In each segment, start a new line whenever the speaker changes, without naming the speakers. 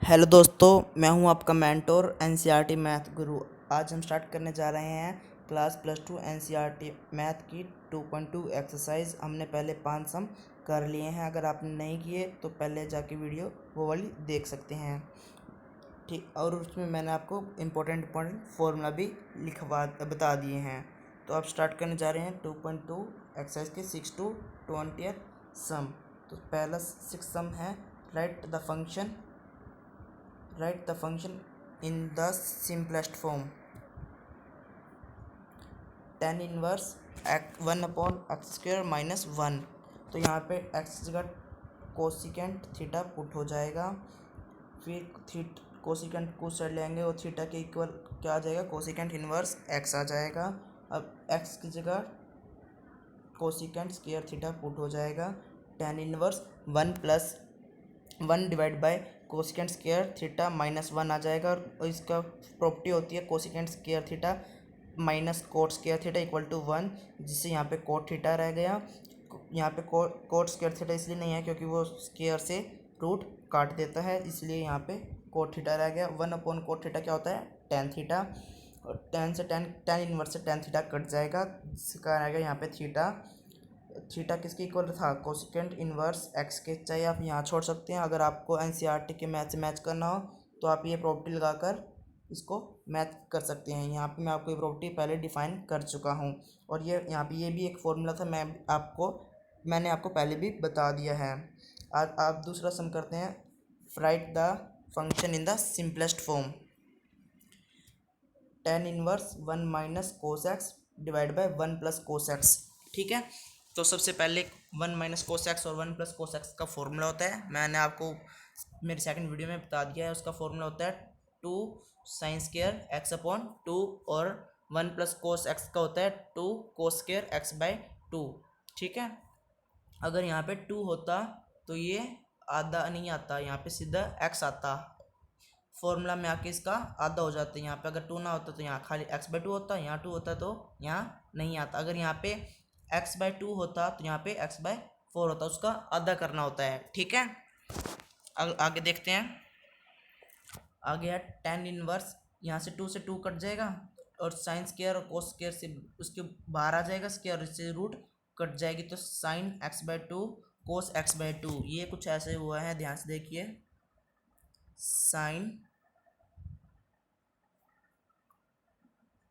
Hello दोस्तों, मैं हूं आपका मेंटोर एनसीईआरटी मैथ गुरु। आज हम स्टार्ट करने जा रहे हैं क्लास +2 एनसीईआरटी मैथ की 2.2 एक्सरसाइज। हमने पहले 5 सम कर लिए हैं। अगर आपने नहीं किए तो पहले जाके वीडियो वो वाली देख सकते हैं, ठीक। और उसमें मैंने आपको इम्पोर्टेंट फॉर्मूला भी लिखवा बता दिए हैं। तो आप स्टार्ट करने जा रहे हैं 2.2 एक्सरसाइज के 6 to 20 सम। तो पहला 6 सम है, right the function in the simplest form। tan inverse 1/x² -1। तो यहाँ पे x की जगह कोसिकेंट थीटा पुट हो जाएगा। फिर कोसिकेंट को साइड ले आएंगे और थीटा के इक्वल क्या आ जाएगा, कोसिकेंट इनवर्स x आ जाएगा। अब x की जगह कोसिकेंट स्क्वायर थीटा पुट हो जाएगा। tan inverse 1 divide by cosecant square theta -1 आ जाएगा। और इसका प्रॉपर्टी होती है cosecant square theta minus cot square theta equal to 1, जिससे यहाँ पे कोट थीटा रह गया। यहाँ पे कोट स्क्वायर थीटा इसलिए नहीं है क्योंकि वो स्क्वायर से रूट काट देता है, इसलिए यहाँ पे कोट थीटा रह गया। 1/कोट थीटा क्या होता है, टेन थीटा। और टेन इनवर्स से टेन थीटा कट जाएगा, जिसका आएगा यहाँ पे थीटा किसके इक्वल था, कोसिकेंट इनवर्स एक्स के। चाहे आप यहाँ छोड़ सकते हैं, अगर आपको एनसीईआरटी के मैथ से मैच करना हो तो आप ये प्रॉपर्टी लगाकर इसको मैथ कर सकते हैं। यहाँ पे मैं आपको ये प्रॉपर्टी पहले डिफाइन कर चुका हूँ। और ये यहाँ पे ये भी एक फॉर्मूला था, मैंने आपको पहले भी बता दिया है। आज आप दूसरा सम करते हैं, right the function in the simplest form. tan inverse 1 minus cos x divide by 1 plus cos x, ठीक है। तो सबसे पहले 1 माइनस कोस एक्स और 1 प्लस कोस एक्स का फॉर्मूला होता है, मैंने आपको मेरी सेकंड वीडियो में बता दिया है। उसका फॉर्मूला होता है 2 साइन स्क्वायर x/2, और 1 प्लस कोस एक्स का होता है 2 कोस स्क्वायर x/2, ठीक है। अगर यहाँ पे 2 होता तो ये आधा नहीं आता, यहाँ पे सीधा x आता, फॉर्मूला में आके इसका आधा हो जाता है। यहाँ पे अगर 2 ना होता तो यहाँ खाली x/2 होता, यहाँ 2 होता तो यहाँ नहीं आता। अगर यहाँ पे x/2 होता तो यहाँ पे x/4 होता, उसका आधा करना होता है, ठीक है। आगे देखते हैं। आगे है tan इनवर्स, यहाँ से 2 से 2 कट जाएगा, और साइन स्क्वायर और कोस स्क्वायर से उसके बाहर आ जाएगा स्क्वायर, इससे रूट कट जाएगी। तो साइन x/2 कोस x/2, ये कुछ ऐसे हुआ है, ध्यान से देखिए। साइन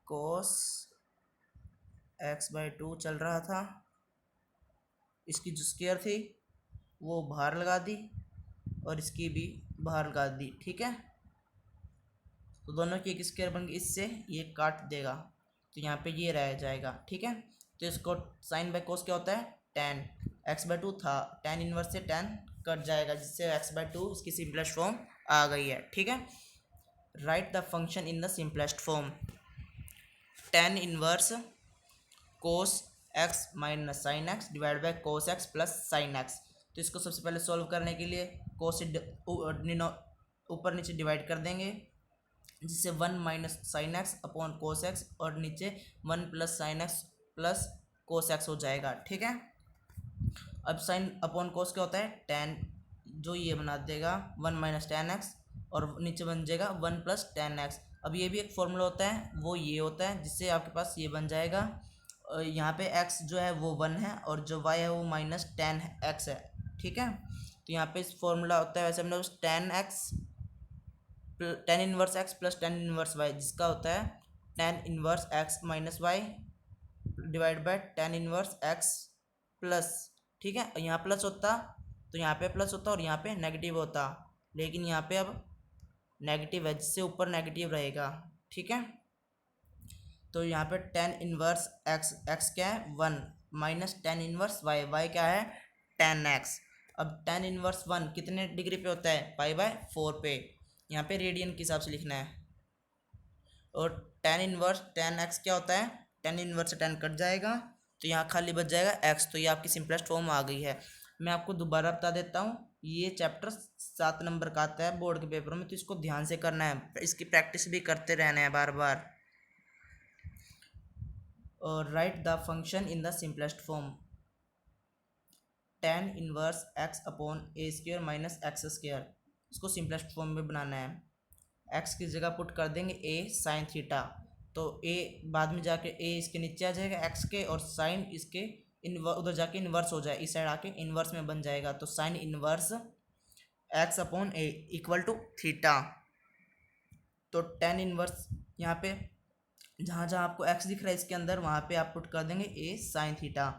कोस x/2 चल रहा था, इसकी जो स्क्वायर थी वो बाहर लगा दी और इसकी भी बाहर लगा दी, ठीक है। तो दोनों की एक स्क्वायर बन गई, इससे ये काट देगा तो यहाँ पे ये रह जाएगा, ठीक है। तो इसको साइन बाय कोस क्या होता है, tan x/2 था, tan इनवर्स से tan कट जाएगा, जिससे x/2 इसकी सिंपलेस्ट फॉर्म आ गई है, ठीक है। Right the function in the simplest form. tan inverse cos x minus sine x divide by cos x plus sine x. तो इसको सबसे पहले सॉल्व करने के लिए कोस से ऊपर नीचे डिवाइड कर देंगे, जिससे 1 minus sine x upon cos x, और नीचे 1 plus sine x plus cos x हो जाएगा, ठीक है। अब साइन अपॉन कोस क्या होता है, टेन, जो ये बना देगा 1 माइनस टेन एक्स, और नीचे बन जाएगा 1 प्लस टेन एक्स। अब ये भी एक फॉर्मूला होता है, वो ये होता है, जिससे आपके पास ये बन जाएगा। यहाँ पे x जो है वो 1 है, और जो y है वो माइनस टेन एक्स है, ठीक है। तो यहाँ पे इस फॉर्मूला होता है, वैसे हमने tan inverse x plus tan inverse y, जिसका होता है tan inverse x minus y divide by tan inverse x plus, ठीक है। यहाँ प्लस होता तो यहाँ पे प्लस होता और यहाँ पे नेगेटिव होता, लेकिन यहाँ पे अब नेगेटिव है, जिससे ऊपर नेगेटिव रहेगा, ठीक है। तो यहाँ पे टेन इनवर्स एक्स, एक्स क्या है 1, minus tan inverse y, y क्या है टेन एक्स। अब टेन इनवर्स 1 कितने डिग्री पे होता है, पाई/4 पे, यहाँ पे रेडियन के हिसाब से लिखना है। और टेन इनवर्स टेन एक्स क्या होता है, टेन इनवर्स से टेन कट जाएगा, तो यहाँ खाली बच जाएगा एक्स। तो ये आपकी सिंपलेस्ट फॉर्म आ गई है। मैं आपको दोबारा बता देता हूँ, ये चैप्टर 7 नंबर का आता है बोर्ड के पेपर में, तो इसको ध्यान से करना है, इसकी प्रैक्टिस भी करते रहना है बार बार। और right the function in the simplest form. tan inverse x upon a square minus x square, इसको सिंपलेस्ट फॉर्म में बनाना है। एक्स की जगह पुट कर देंगे ए साइन थीटा, तो ए बाद में जाके ए इसके नीचे आ जाएगा एक्स के, और साइन इसके उधर जाके इन्वर्स हो जाए, इस साइड आके इन्वर्स में बन जाएगा। तो sine inverse x upon a equal to theta. तो टेन इन्वर्स यहाँ पे जहाँ जहाँ आपको एक्स दिख रहा है इसके अंदर, वहाँ पे आप पुट कर देंगे ए साइन थीटा।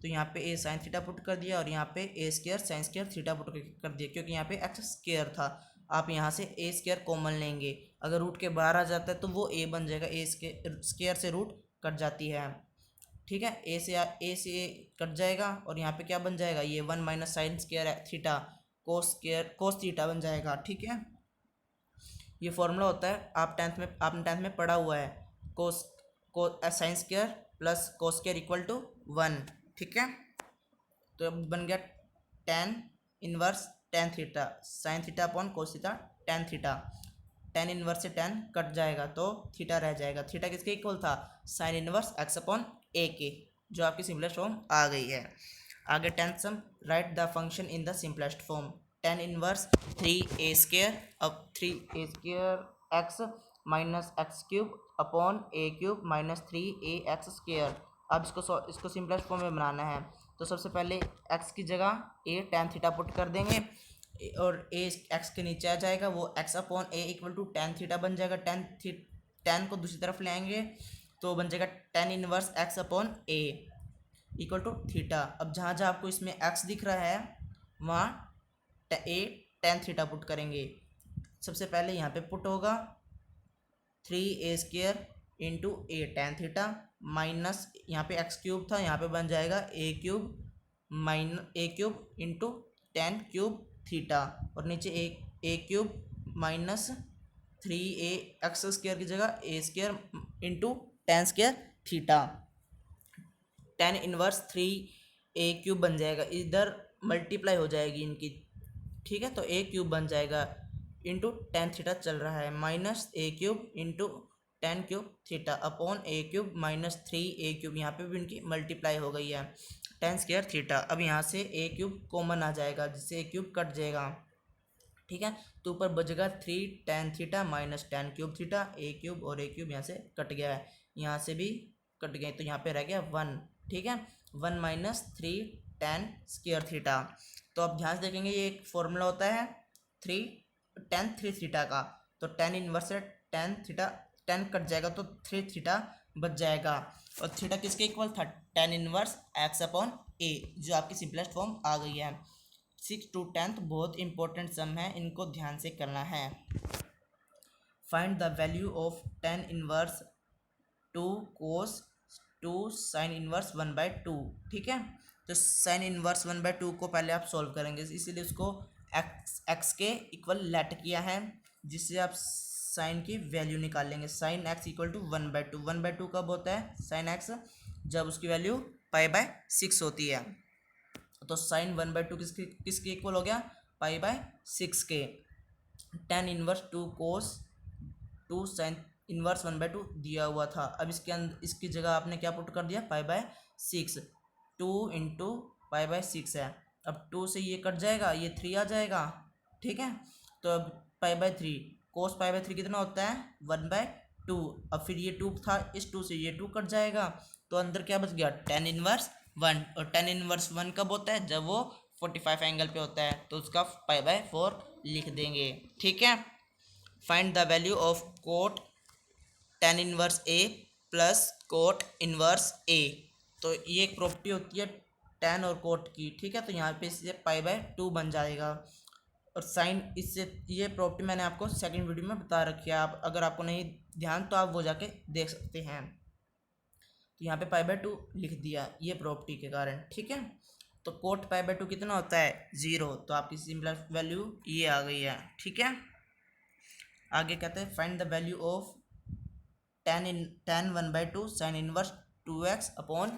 तो यहाँ पे ए साइन थीटा पुट कर दिया, और यहाँ पे a square sine square theta put कर दिया, क्योंकि यहाँ पे एक्स स्क्वायर था। आप यहाँ से ए स्क्वायर कॉमन लेंगे, अगर रूट के बाहर आ जाता है तो वो ए बन जाएगा, ए स्क्वायर से रूट कट जाती है। ठीक है, ए से ए कट जाएगा, और यहाँ पे क्या बन जाएगा, ये 1 minus sine square theta cos theta बन जाएगा। ठीक है, ये फॉर्मूला होता है, आपने टेंथ में पढ़ा हुआ है, cos sine square plus cos square equal to 1। ठीक है, तो अब बन गया tan inverse tan theta sine theta upon cos theta tan theta. Tan inverse से टेन कट जाएगा तो थीटा रह जाएगा। थीटा किसके इक्वल था, sine inverse x upon a के, जो आपकी सिंपलेस्ट फॉर्म आ गई है। आगे tenth sum, write the function in the simplest form. Tan inverse 3a square, अब 3a square x minus x cube upon a cube minus 3a x square. अब इसको सिंपलेस्ट फॉर्म में बनाना है, तो सबसे पहले x की जगह a टेन थीटा पुट कर देंगे, और a x के नीचे आ जाएगा, वो x upon a equal to tan theta बन जाएगा। टेन को दूसरी तरफ ले आएंगे तो बन जाएगा tan inverse x upon a equal to theta. अब जहाँ जहाँ आपको इसमें x दिख रहा है वहाँ a टेन थीटा पुट करेंगे। सबसे पहले यहाँ पे पुट होगा 3a square into a tan theta minus यहाँ पे एक्स क्यूब था, यहाँ पे बन जाएगा a cube into tan cube theta, और नीचे a cube minus 3a x square की जगह a square into tan square theta. Tan inverse 3a cube बन जाएगा, इधर मल्टीप्लाई हो जाएगी इनकी। ठीक है, तो ए क्यूब बन जाएगा इंटू टेन थीटा चल रहा है, minus a cube into tan cube theta upon a cube minus 3a cube, यहाँ पे भी इनकी मल्टीप्लाई हो गई है, टेन स्क्वायर थीटा। अब यहाँ से ए क्यूब कॉमन आ जाएगा, जिससे ए क्यूब कट जाएगा। ठीक है, तो ऊपर बचेगा 3 tan theta minus tan cube theta, a cube और ए क्यूब यहाँ से कट गया है, यहाँ से भी कट गए, तो यहाँ पे रह गया 1। ठीक है, 1 माइनस 3 टेन स्क्वायर थीटा। तो अब ध्यान से देखेंगे, ये एक फॉर्मूला होता है 3 थीटा का, तो टेन इनवर्स से टेन थीटा, टेन कट जाएगा तो 3 थीटा बच जाएगा, और थीटा किसके इक्वल था, टेन इनवर्स एक्स अपॉन ए, जो आपकी सिंपलेस्ट फॉर्म आ गई है। 6 to 10 बहुत इंपॉर्टेंट सम है, इनको ध्यान से करना है। Find the value of tan inverse 2 cos 2 sign inverse 1/2। ठीक है, तो साइन इनवर्स 1/2 को पहले आप सॉल्व करेंगे, इसीलिए उसको एक्स के इक्वल लेट किया है, जिससे आप साइन की वैल्यू निकाल लेंगे। Sine x equal to 1/2। 1/2 कब होता है साइन एक्स, जब उसकी वैल्यू π/6 होती है। तो साइन 1/2 किसके इक्वल हो गया, π/6 के। टेन इनवर्स 2 कोस 2 साइन इनवर्स 1/2 दिया हुआ था। अब इसके अंदर इसकी जगह आपने क्या पुट कर दिया, π/6, 2 इंटू π/6 है। अब 2 से ये कट जाएगा, ये 3 आ जाएगा। ठीक है, तो अब π/3 कोस π/3 कितना होता है 1/2। अब फिर ये 2 था, इस 2 से ये 2 कट जाएगा, तो अंदर क्या बच गया, टेन इनवर्स 1। और टेन इनवर्स 1 कब होता है, जब वो 45 एंगल पे होता है, तो उसका π/4 लिख देंगे। ठीक है, find the value of cot tan inverse a plus cot inverse a. तो ये एक प्रॉपर्टी होती है टेन और कोट की। ठीक है, तो यहाँ पे इससे π/2 बन जाएगा, और साइन इससे, ये प्रॉपर्टी मैंने आपको सेकंड वीडियो में बता रखी है, आप अगर आपको नहीं ध्यान तो आप वो जाके देख सकते हैं। तो यहाँ पे π/2 लिख दिया ये प्रॉपर्टी के कारण। ठीक है, तो कोट π/2 कितना होता है 0, तो आपकी सिंपल वैल्यू ये आ गई है। ठीक है, आगे कहते हैं find the value of tan 1/2 sine inverse 2x upon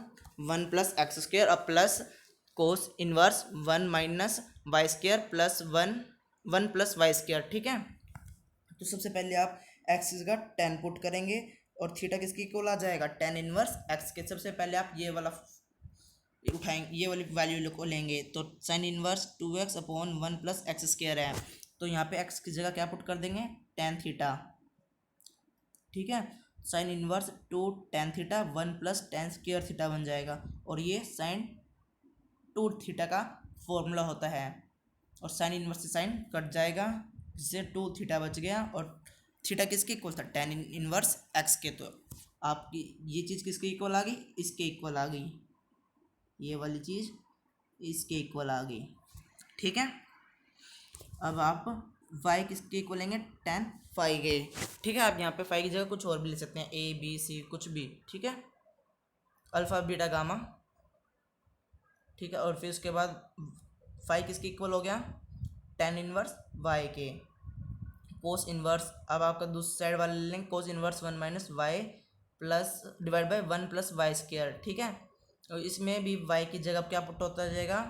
1 plus x square अब plus cos inverse 1 minus y square plus 1 plus y square. ठीक है, तो सबसे पहले आप एक्स की जगह 10 पुट करेंगे, और थीटा किसकी इक्वल आ जाएगा, टेन इनवर्स एक्स के। सबसे पहले आप ये वाला उठाएंगे, ये वाली वैल्यू को लेंगे, तो sign inverse 2x upon 1 plus x square है, तो यहाँ पे एक्स की जगह क्या पुट कर देंगे, टेन थीटा, ठीक है। Sine inverse two tan theta one plus tan square theta बन जाएगा, और ये साइन टू थीटा का फॉर्मूला होता है, और साइन इनवर्स से साइन कट जाएगा, जिससे टू थीटा बच गया, और थीटा किसके इक्वल था, टेन इनवर्स एक्स के। तो आपकी ये चीज़ किसके इक्वल आ गई, इसके इक्वल आ गई, ये वाली चीज़ इसके इक्वल आ गई, ठीक है। अब आप y किसके इक्वल लेंगे, टेन फाई के, ठीक है। आप यहाँ पे फाई की जगह कुछ और भी ले सकते हैं, ए बी सी कुछ भी, ठीक है, अल्फा बीटा गामा, ठीक है। और फिर उसके बाद फाई किसके इक्वल हो गया, टेन इनवर्स y के, कोस इनवर्स, अब आपका दूसरी साइड वाले ले लेंगे, cos inverse one minus y plus divide by one plus y square, ठीक है। और इसमें भी y की जगह क्या पुट होता जाएगा,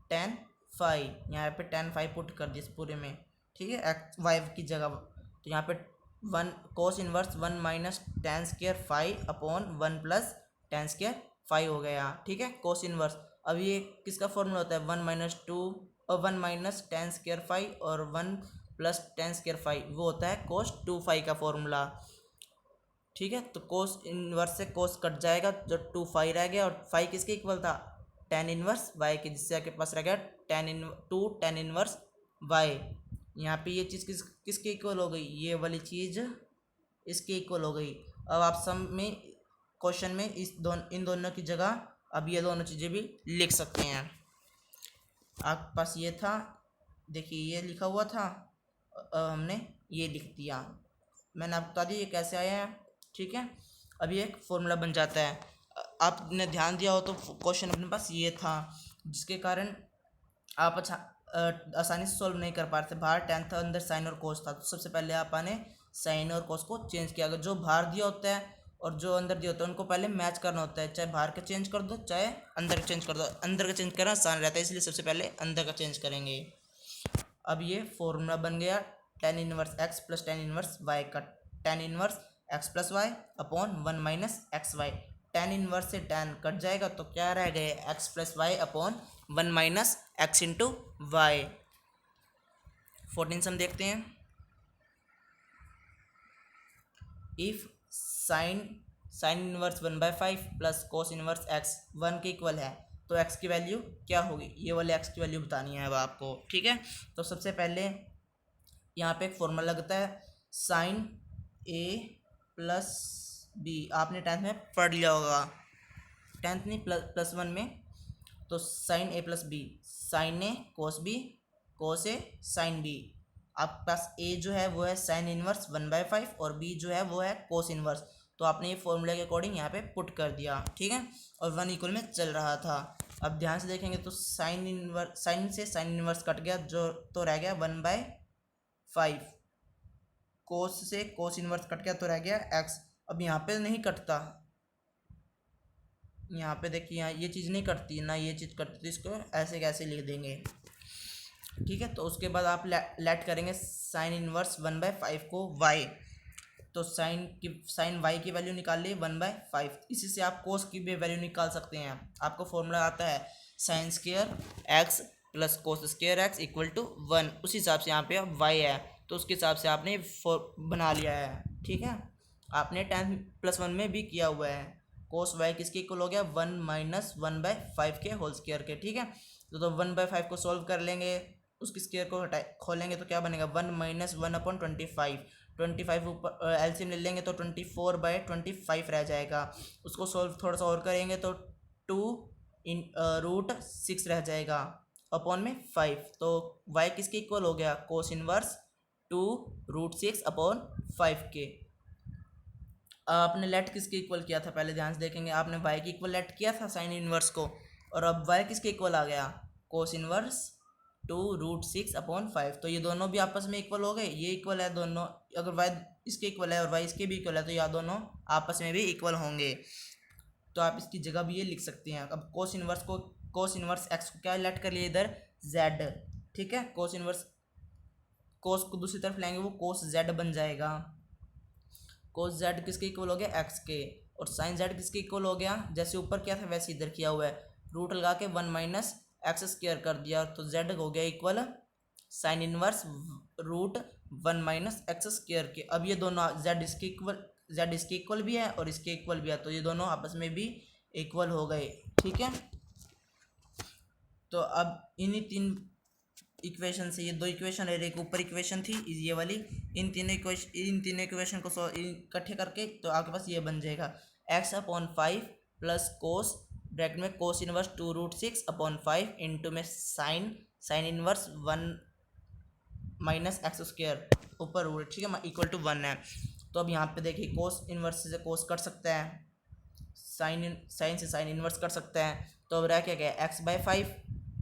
टेन फाई, यहाँ पे टेन फाई पुट कर दिया इस पूरे में, ठीक है, एक्स वाई की जगह। तो यहाँ पे one cos inverse one minus tan square phi upon one plus tan square phi हो गया, ठीक है, कोस इनवर्स। अब ये किसका फॉर्मूला होता है, वन माइनस टू और one minus tan square phi और one plus tan square phi, वो होता है कोस टू फाई का फॉर्मूला, ठीक है। तो कोस इनवर्स से कोस कट जाएगा, जो टू फाई रह गया, और फाई किसके इक्वल था, टेन इनवर्स वाई के, जिससे आपके पास रह गया टेन इनवर्स वाई। यहाँ पे ये चीज़ किसके इक्वल हो गई, ये वाली चीज़ इसके इक्वल हो गई। अब आप सम में क्वेश्चन में इन दोनों की जगह अब ये दोनों चीज़ें भी लिख सकते हैं। आपके पास ये था, देखिए ये लिखा हुआ था, हमने ये लिख दिया, मैंने आपको बता दिया ये कैसे आया है, ठीक है। अब ये एक फॉर्मूला बन जाता है। आपने ध्यान दिया हो तो क्वेश्चन अपने पास ये था, जिसके कारण आप आसानी से सॉल्व नहीं कर पा रहे थे। बाहर टेन था, अंदर साइन और कोस था, तो सबसे पहले आपने साइन और कोस को चेंज किया। अगर जो बाहर दिया होता है और जो अंदर दिया होता है उनको पहले मैच करना होता है, चाहे बाहर का चेंज कर दो चाहे अंदर का चेंज कर दो। अंदर का चेंज करना आसान रहता है, इसलिए सबसे पहले अंदर का चेंज करेंगे। अब ये फॉर्मूला बन गया tan inverse x plus tan inverse y का, tan inverse x plus y upon one minus x y. Tan inverse से टेन कट जाएगा तो क्या रह गए, x plus y upon one minus x into y. 14 sum देखते हैं। If sine inverse one by five plus cos inverse x one के equal है, तो एक्स की वैल्यू क्या होगी, ये वाले एक्स की वैल्यू बतानी है अब आपको, ठीक है। तो सबसे पहले यहाँ पे एक फॉर्मूला लगता है, साइन ए प्लस बी, आपने टेंथ में पढ़ लिया होगा, टेंथ नहीं प्लस वन में। तो साइन ए प्लस बी, साइन ए कोस बी, कोस ए साइन बी। आपके पास ए जो है वो है sign inverse one by five और बी जो है वो है कोस इनवर्स। तो आपने ये फॉर्मूले के अकॉर्डिंग यहाँ पे पुट कर दिया, ठीक है, और वन इक्वल में चल रहा था। अब ध्यान से देखेंगे तो साइन से साइन इनवर्स कट गया, जो तो रह गया वन बाय फाइव, कोस से कोस इनवर्स कट गया तो रह गया एक्स। अब यहाँ पे नहीं कटता, यहाँ पे देखिए यहाँ ये चीज़ नहीं कटती ना, ये चीज़ कटती, तो इसको ऐसे कैसे लिख देंगे, ठीक है। तो उसके बाद आप लेट करेंगे sign inverse one by five को वाई, तो साइन वाई की वैल्यू निकाल ली वन बाय फाइव। इसी से आप कोस की भी वैल्यू निकाल सकते हैं। आपको फॉर्मूला आता है sine square x plus cos square x equal to one, उस हिसाब से यहाँ पे वाई है तो उसके हिसाब से आपने बना लिया है, ठीक है। आपने 10+1 में भी किया हुआ है। कोस वाई किसके इक्वल हो गया, one minus one by five के होल स्क्वायर के, ठीक है। तो वन बाय फाइव को सॉल्व कर लेंगे, उसकी स्क्वायर को खोलेंगे तो क्या बनेगा, वन माइनस वन अपॉन 25, 25 ऊपर एलसीएम ले लेंगे तो 24/25 रह जाएगा। उसको सॉल्व थोड़ा सा और करेंगे तो 2√6 रह जाएगा अपॉन में 5। तो y किसके इक्वल हो गया, कोस इनवर्स 2√6 अपॉन 5 के। आपने लेट किसके इक्वल किया था, पहले ध्यान से देखेंगे, आपने y के इक्वल लेट किया था साइन इनवर्स को, और अब y किसके इक्वल आ गया, कोस इनवर्स 2√6 अपॉन 5। तो ये दोनों भी आपस में इक्वल हो गए, ये इक्वल है दोनों, अगर y इसके इक्वल है और y इसके भी इक्वल है तो ये दोनों आपस में भी इक्वल होंगे। तो आप इसकी जगह भी ये लिख सकते हैं। अब कोस इनवर्स एक्स को क्या लेट कर लिए इधर z, ठीक है। कोस को दूसरी तरफ लाएंगे वो कोस z बन जाएगा। कोस z किसके इक्वल हो गया, x के, और साइन z किसके इक्वल हो गया, जैसे ऊपर क्या था वैसे इधर किया हुआ है, रूट लगा के वन माइनस एक्स स्क्वायर कर दिया तो जेड हो गया equal sine inverse root 1 minus x square के। अब ये दोनों जेड इसके इक्वल भी है और इसके इक्वल भी है, तो ये दोनों आपस में भी इक्वल हो गए। ठीक है, तो अब इन्हीं तीन इक्वेशन से, ये दो इक्वेशन है, एक ऊपर इक्वेशन थी ये वाली, इन तीनों इक्वेशन को इकट्ठे करके तो आपके पास ये बन जाएगा x/5 प्लस कोस ब्रैकेट में कोस इनवर्स 2√6/5 इंटू में sine inverse 1 minus x square ऊपर रूट, ठीक है, इक्वल टू 1 है। तो अब यहाँ पे देखिए कोस इनवर्स से कोस कट सकता है, साइन से साइन इनवर्स कर सकता है, तो अब रह क्या गया x/5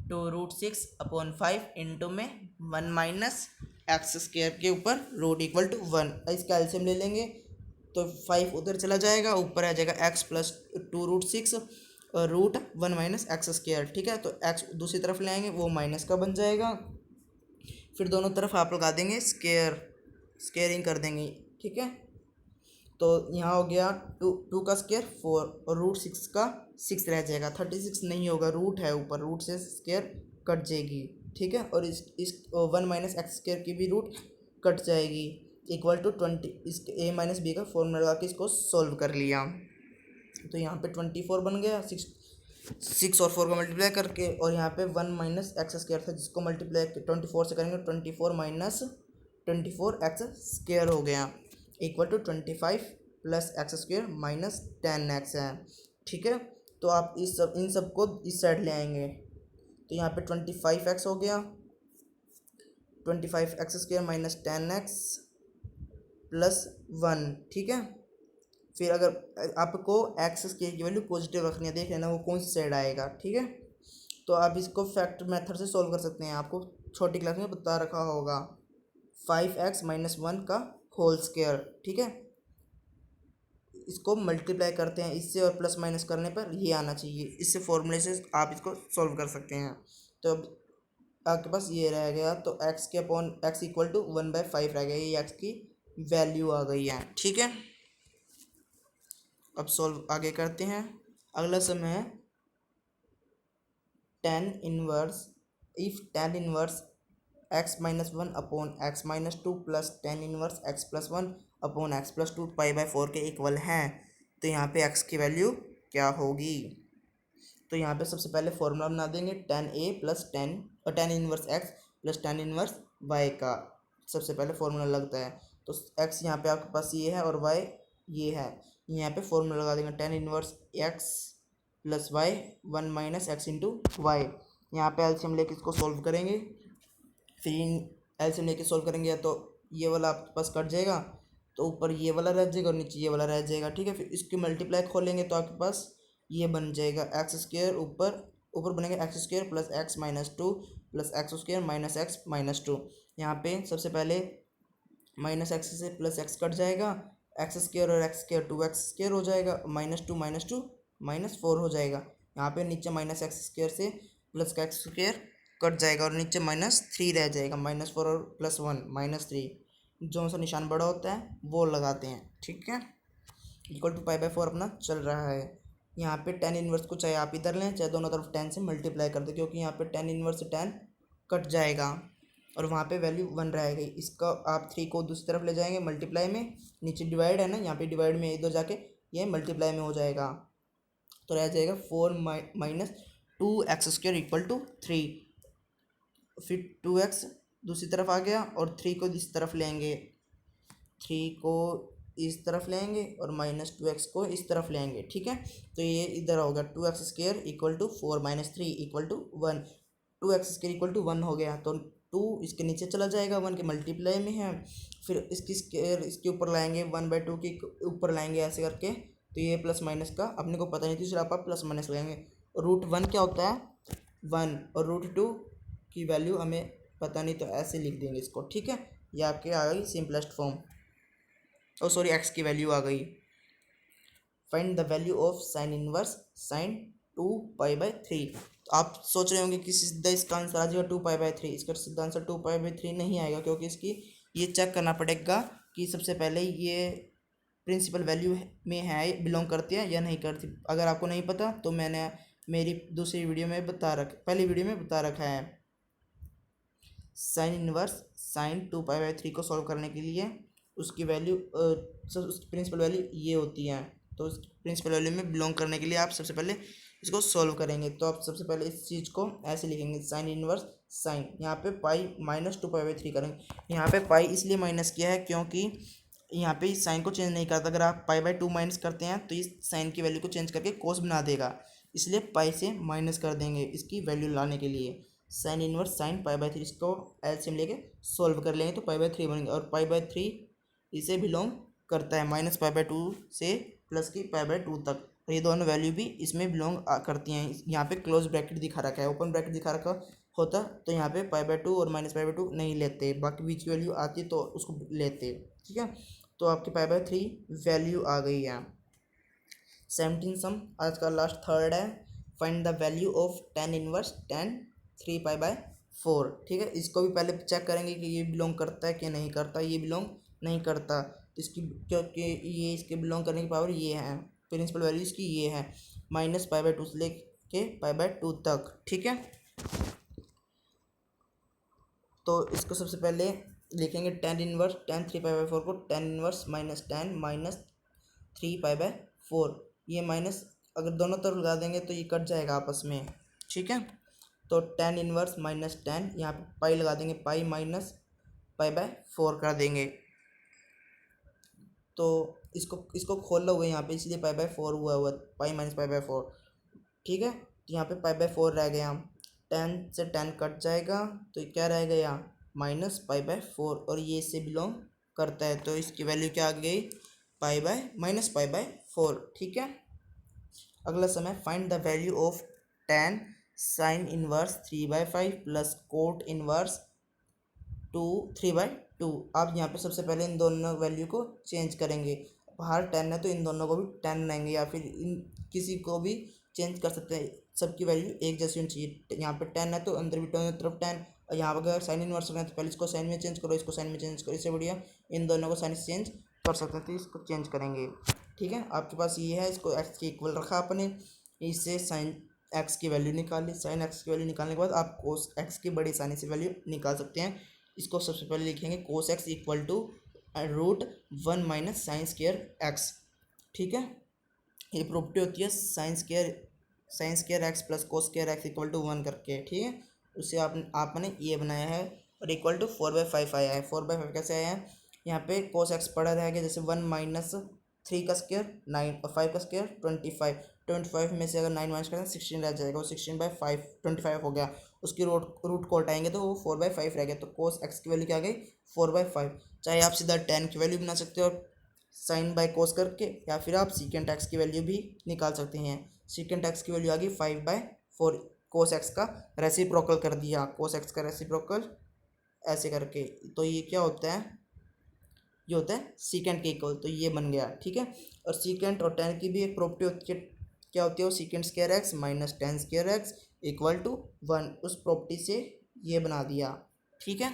2√6/5 इंटू में 1 माइनस एक्स स्क्वायर के ऊपर रूट इक्वल टू 1। इसका एलसीएम ले लेंगे तो 5 उधर चला जाएगा, ऊपर आ जाएगा x plus 2√6 root 1 minus x square. ठीक है, तो x दूसरी तरफ ले आएंगे, वो माइनस का बन जाएगा, फिर दोनों तरफ आप लगा देंगे स्केयरिंग कर देंगे। ठीक है, तो यहाँ हो गया 2 का स्क्वायर 4 और √6 का 6 रह जाएगा, 36 नहीं होगा, रूट है ऊपर, रूट से स्क्वायर कट जाएगी। ठीक है, और इस 1 माइनस एक्स स्क्वायर की भी रूट कट जाएगी, इक्वल टू 20। इस a माइनस बी का फॉर्मूला लगा के इसको सॉल्व कर लिया, तो यहाँ पे 24 बन गया, 6 और 4 को मल्टीप्लाई करके, और यहाँ पे 1 माइनस एक्स स्क्वायर था जिसको मल्टीप्लाई 24 से करेंगे, 24 माइनस 24 एक्स स्क्वायर हो गया, equal to 25 plus x square minus 10x है। ठीक है, तो आप इन सब को इस साइड ले आएंगे, तो यहाँ पे 25x हो गया, 25x square minus 10x plus 1। ठीक है, फिर अगर आपको एक्स स्क्वायर की वैल्यू पॉजिटिव रखनी है, देख लेना वो कौन सी साइड आएगा। ठीक है, तो आप इसको फैक्टर मेथड से सॉल्व कर सकते हैं, आपको छोटी क्लास में बता रखा होगा 5x माइनस 1 का होल स्क्वायर। ठीक है, इसको मल्टीप्लाई करते हैं इससे और प्लस माइनस करने पर ये आना चाहिए, इससे फॉर्मूले से आप इसको सॉल्व कर सकते हैं। तो अब आपके पास ये रह गया, तो x के अपॉन x इक्वल टू 1/5 रह गया, ये x की वैल्यू आ गई है। ठीक है, अब सॉल्व आगे करते हैं। अगला सम है tan inverse, if tan inverse x minus 1 upon x minus 2 plus tan inverse x plus 1 upon x plus 2 π/4 के इक्वल हैं, तो यहाँ पे x की वैल्यू क्या होगी। तो यहाँ पे सबसे पहले फॉर्मूला बना देंगे tan a plus tan inverse x plus tan inverse y का सबसे पहले फॉर्मूला लगता है, तो x यहाँ पे आपके पास ये है और y ये है, यहाँ पे फॉर्मूला लगा देंगे tan inverse x plus y 1 minus x into y. यहाँ पे एलसीएम लेके इसको सॉल्व करेंगे, फिर एलसीएम लेके सॉल्व करेंगे तो ये वाला आपके पास कट जाएगा, तो ऊपर ये वाला रह जाएगा और नीचे ये वाला रह जाएगा। ठीक है, फिर इसकी मल्टीप्लाई खोलेंगे तो आपके पास ये बन जाएगा एक्स स्क्वायर, ऊपर बनेगा x square plus x minus 2 plus x square minus x minus 2। यहाँ पे सबसे पहले माइनस एक्स से प्लस एक्स कट जाएगा, एक्स स्क्वायर और एक्स स्क्वायर 2x स्क्वायर हो जाएगा, -2 -4 हो जाएगा। यहाँ पे नीचे माइनस एक्स स्क्वायर से प्लस का एक्स स्क्वायर कट जाएगा और नीचे -3 रह जाएगा, -4 और +1 -3, जो सा निशान बड़ा होता है वो लगाते हैं। ठीक है, इक्वल टू π/4 अपना चल रहा है। यहाँ पे tan इनवर्स को चाहे आप इधर लें चाहे दोनों तरफ tan से मल्टीप्लाई कर दें, क्योंकि यहाँ पे tan इनवर्स से tan कट जाएगा और वहाँ पे वैल्यू 1 रहेगी। इसका आप 3 को दूसरी तरफ ले जाएंगे मल्टीप्लाई में, नीचे डिवाइड है ना, यहाँ पे डिवाइड में इधर जाके ये मल्टीप्लाई में हो जाएगा, तो रह जाएगा 4 minus 2x square equal to 3। फिर 2x दूसरी तरफ आ गया और 3 को इस तरफ लेंगे, 3 को इस तरफ लेंगे और -2x को इस तरफ लेंगे। ठीक है, तो ये इधर होगा 2x square equal to 4 - 3 equal to 1, 2x square equal to 1 हो गया, तो 2 इसके नीचे चला जाएगा, 1 के मल्टीप्लाई में है, फिर इसकी स्क्वायर इसके ऊपर लाएंगे, 1/2 के ऊपर लाएंगे ऐसे करके, तो ये प्लस माइनस का अपने को पता नहीं थी, सिर्फ आप प्लस माइनस लगाएंगे। √1 क्या होता है 1 और √2 की वैल्यू हमें पता नहीं, तो ऐसे लिख देंगे इसको। ठीक है, ये आपके आ गई सिंपलेस्ट फॉर्म, और सॉरी एक्स की वैल्यू आ गई। Find the value of sine inverse sine 2π/3। आप सोच रहे होंगे कि सीधा इसका आंसर आ जाएगा 2π/3, इसका सीधा आंसर 2π/3 नहीं आएगा, क्योंकि इसकी ये चेक करना पड़ेगा कि सबसे पहले ये प्रिंसिपल वैल्यू में है, बिलोंग करती है या नहीं करती। अगर आपको नहीं पता तो मैंने मेरी दूसरी वीडियो में पहली वीडियो में बता रखा है। साइन इनवर्स साइन 2π/3 को सॉल्व करने के लिए उसकी वैल्यू उसकी प्रिंसिपल वैल्यू ये होती है। तो उस प्रिंसिपल वैल्यू में बिलोंग करने के लिए आप सबसे पहले इसको सॉल्व करेंगे। तो आप सबसे पहले इस चीज़ को ऐसे लिखेंगे, साइन इनवर्स साइन, यहाँ पे पाई माइनस 2π/3 करेंगे। यहाँ पे पाई इसलिए माइनस किया है क्योंकि यहाँ पे इस साइन को चेंज नहीं करता। अगर आप π/2 माइनस करते हैं तो इस साइन की वैल्यू को चेंज करके कोस बना देगा, इसलिए पाई से माइनस कर देंगे इसकी वैल्यू लाने के लिए। साइन इनवर्स साइन π/3, इसको एलसीएम लेके सॉल्व कर लेंगे तो π/3 बनेंगे। और π/3 इसे बिलोंग करता है माइनस π/2 से प्लस की π/2 तक। और ये दोनों वैल्यू भी इसमें बिलोंग करती हैं। यहाँ पे क्लोज ब्रैकेट दिखा रखा है, ओपन ब्रैकेट दिखा रखा होता तो यहाँ पे π/2 और माइनस π/2 नहीं लेते, बाकी बीच की वैल्यू आती तो उसको लेते। ठीक है, तो आपकी π/3 वैल्यू आ गई है। 17 सम आज का लास्ट थर्ड है। Find the value of tan inverse tan 3π/4। ठीक है, इसको भी पहले चेक करेंगे कि ये बिलोंग करता है कि नहीं करता। ये बिलोंग नहीं करता तो इसकी, क्योंकि ये इसके बिलोंग करने की पावर ये है, प्रिंसिपल वैल्यू इसकी ये है माइनस π/2 से लेके π/2 तक। ठीक है, तो इसको सबसे पहले लिखेंगे tan इनवर्स tan 3π/4 को tan inverse minus tan minus 3π/4। ये माइनस अगर दोनों तरफ लगा देंगे तो ये कट जाएगा आपस में। ठीक है, तो tan इनवर्स माइनस tan, यहाँ पे पाई लगा देंगे, पाई माइनस π/4 कर देंगे। तो इसको खोल लोगे यहाँ पे, इसलिए π/4 हुआ पाई माइनस π/4। ठीक है, तो यहाँ पे π/4 रह गया, tan से tan कट जाएगा तो ये क्या रह गया माइनस π/4, और ये इससे बिलोंग करता है तो इसकी वैल्यू क्या आ गई माइनस π/4। ठीक है, अगला समय find the value of tan sine inverse 3/5 plus cot inverse 3/2। आप यहाँ पे सबसे पहले इन दोनों वैल्यू को चेंज करेंगे। बाहर 10 है तो इन दोनों को भी 10 रहेंगे, या फिर इन किसी को भी चेंज कर सकते हैं, सबकी वैल्यू एक जैसी होनी चाहिए। यहाँ पे 10 है तो अंदर भी दोनों तरफ 10, और यहाँ पर अगर साइन इनवर्स करना है तो पहले इसको साइन में चेंज करो, इसको साइन में चेंज करो, इससे बढ़िया इन दोनों को साइन से चेंज कर सकते हैं, तो इसको चेंज करेंगे। ठीक है, आपके पास ये है, इसको एक्स के इक्वल रखा आपने, इससे साइन एक्स की वैल्यू निकाल ली। साइन एक्स की वैल्यू निकालने के बाद आप कोस एक्स की बड़ी आसानी से वैल्यू निकाल सकते हैं। इसको सबसे पहले लिखेंगे cos x equal to √1 minus sine square x. ठीक है, ये प्रॉपर्टी होती है sine square x plus cos square x equal to 1 करके। ठीक है, उससे आपने ये बनाया है, और इक्वल टू 4/5 आया है। 4/5 कैसे आया है, यहाँ पे कोस एक्स पड़ा रहेगा, जैसे 1 माइनस 3 का स्क्वायर 9 और 5 का स्क्वायर 25 में से अगर 9 माइनस करें 16 रह जाएगा, वो 16/5 25 हो गया। उसकी रूट को हटाएंगे तो वो 4/5 रह गया, तो कोस एक्स की वैल्यू क्या आ गई 4/5। चाहे आप सीधा tan की वैल्यू बना सकते हो साइन बाय कोस करके, या फिर आप सीकेंट एक्स की वैल्यू भी निकाल सकते हैं। सीकेंट एक्स की वैल्यू आ गई 5/4, कोस एक्स का रेसिप्रोकल कर दिया, कोस एक्स का रेसिप्रोकल ऐसे करके, तो ये क्या होता है, ये होता है सीकेंट के इक्वल, तो ये बन गया। ठीक है, और सीकेंट और tan की भी एक प्रॉपर्टी होती है, क्या होती है वो secant square x minus tan square x equal to 1, उस प्रॉपर्टी से ये बना दिया। ठीक है,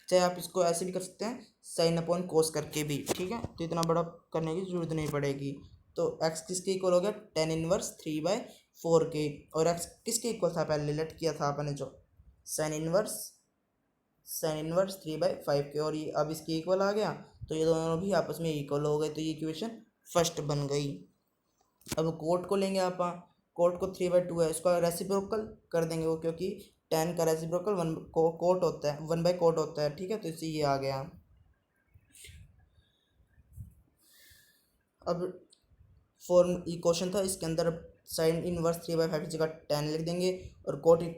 चाहे आप इसको ऐसे भी कर सकते हैं साइन अपॉन कोस करके भी। ठीक है, तो इतना बड़ा करने की जरूरत नहीं पड़ेगी। तो एक्स किसके इक्वल हो गया tan इनवर्स 3/4 के, और एक्स किसके इक्वल था पहले लेट किया था आपने जो साइन इनवर्स 3/5 के, और ये अब इसके इक्वल आ गया, तो ये दोनों भी आपस में इक्वल हो गए, तो ये इक्वेशन फर्स्ट बन गई। अब कोट को लेंगे आप, कोट को 3/2 है, इसका रेसिप्रोकल कर देंगे वो, क्योंकि tan का रेसिप्रोकल कोट होता है, 1/कोट होता है। ठीक है, तो इससे ये आ गया। अब क्वेश्चन था, इसके अंदर साइन इनवर्स 3/5 की जगह tan लिख देंगे, और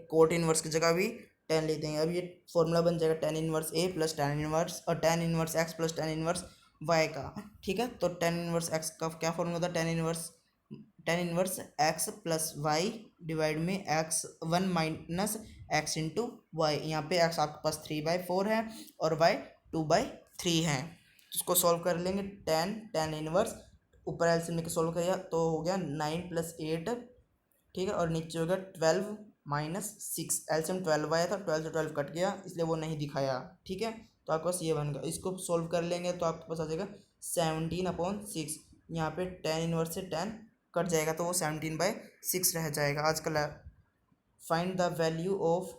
कोट इनवर्स की जगह भी tan लिख देंगे। अब ये फॉर्मूला बन जाएगा tan inverse a plus tan inverse और tan inverse x plus tan inverse y का। ठीक है, तो tan इनवर्स x का क्या फॉर्मूला था, tan inverse x plus y divide में x 1 minus x into y. यहाँ पे x आपके पास 3/4 है और y 2/3 है, इसको सॉल्व कर लेंगे। tan इनवर्स ऊपर एलसीएम लेके सॉल्व किया तो हो गया 9 + 8। ठीक है, और नीचे हो गया 12 - 6, एलसीएम 12 आया था, 12 से 12 कट गया इसलिए वो नहीं दिखाया। ठीक है, तो आपके पास ये बन गया, इसको सॉल्व कर लेंगे तो आपके पास आ जाएगा 17/6। यहाँ पे tan इनवर्स से tan कट जाएगा तो वो 17/6 रह जाएगा। आजकल find the value of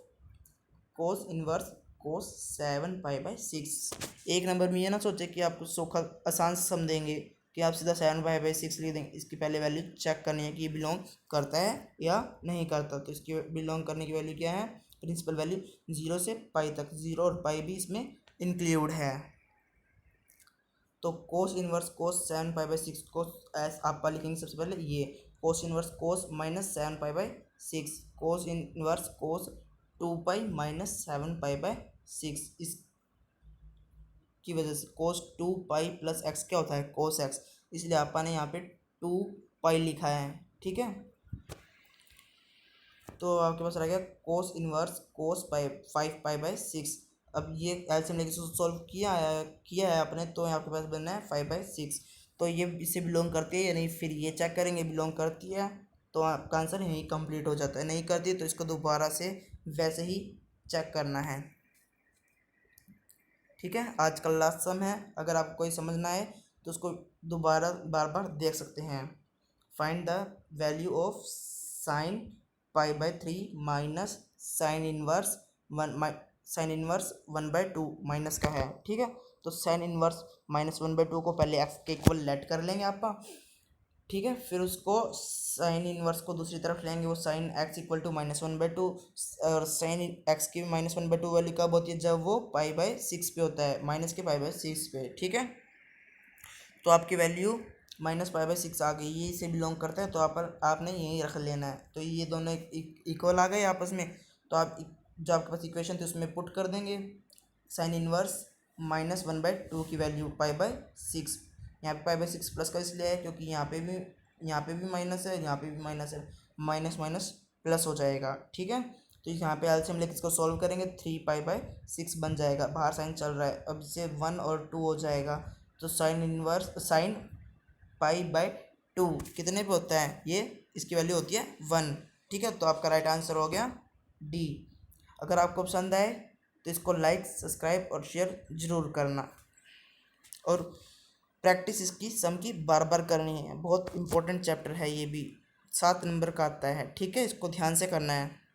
cos inverse cos 7π/6। एक नंबर में ये ना सोचे कि आपको सोखा आसान से समझेंगे कि आप सीधा 7π/6 लिख देंगे। इसकी पहले वैल्यू चेक करनी है कि ये बिलोंग करता है या नहीं करता। तो इसकी बिलोंग करने की वैल्यू क्या है, प्रिंसिपल वैल्यू 0 से पाई तक, 0 और पाई भी इसमें इंक्लूड है। तो कोस इनवर्स कोस 7π/6 को आप लिखेंगे सबसे पहले ये कोस इनवर्स कोस -7π/6, कोस इनवर्स कोस 2π -7π/6। इसकी वजह से कोस 2π + x क्या होता है कोस x, इसलिए आपा ने यहाँ पे 2π लिखा है। ठीक है, तो आपके पास रह गया कोस इनवर्स कोस 5π/6। अब ये एलसीएम लेके सॉल्व किया है आपने, तो आपके पास बनना है 5/6। तो ये इससे बिलोंग करती है या नहीं, फिर ये चेक करेंगे। बिलोंग करती है तो आपका आंसर यहीं कंप्लीट हो जाता है, नहीं करती है तो इसको दोबारा से वैसे ही चेक करना है। ठीक है, आज का लास्ट सम है, अगर आपको कोई समझना है तो उसको दोबारा बार बार देख सकते हैं। Find the value of sine π/3 minus sine inverse 1/2 minus का है। ठीक है, तो साइन इनवर्स -1/2 को पहले x के इक्वल लेट कर लेंगे आपका। ठीक है, फिर उसको साइन इनवर्स को दूसरी तरफ लेंगे, वो साइन x = -1/2। और साइन x की -1/2 वैल्यू कब होती है, जब वो π/6 पे होता है, माइनस के π/6 पे। ठीक है, तो आपकी वैल्यू -π/6 आ गई, ये इसे बिलोंग करता है, तो आपने यही रख लेना है। तो ये दोनों इक्वल आ गए आपस में, तो आप जो आपके पास इक्वेशन थी उसमें पुट कर देंगे साइन इनवर्स -1/2 की वैल्यू π/6। यहाँ पे π/6 प्लस का इसलिए है क्योंकि यहाँ पे भी माइनस है, यहाँ पे भी माइनस है, माइनस माइनस प्लस हो जाएगा। ठीक है, तो यहाँ पे एलसीएम लेके इसको सॉल्व करेंगे, 3π/6 बन जाएगा। बाहर साइन चल रहा है, अब इससे 1 और 2 हो जाएगा। तो साइन π/2 कितने पे होता है, ये इसकी वैल्यू होती है 1। ठीक है, तो आपका राइट आंसर हो गया डी। अगर आपको पसंद आए तो इसको लाइक सब्सक्राइब और शेयर ज़रूर करना, और प्रैक्टिस इसकी सम की बार बार करनी है। बहुत इंपॉर्टेंट चैप्टर है ये भी, 7 नंबर का आता है। ठीक है, इसको ध्यान से करना है।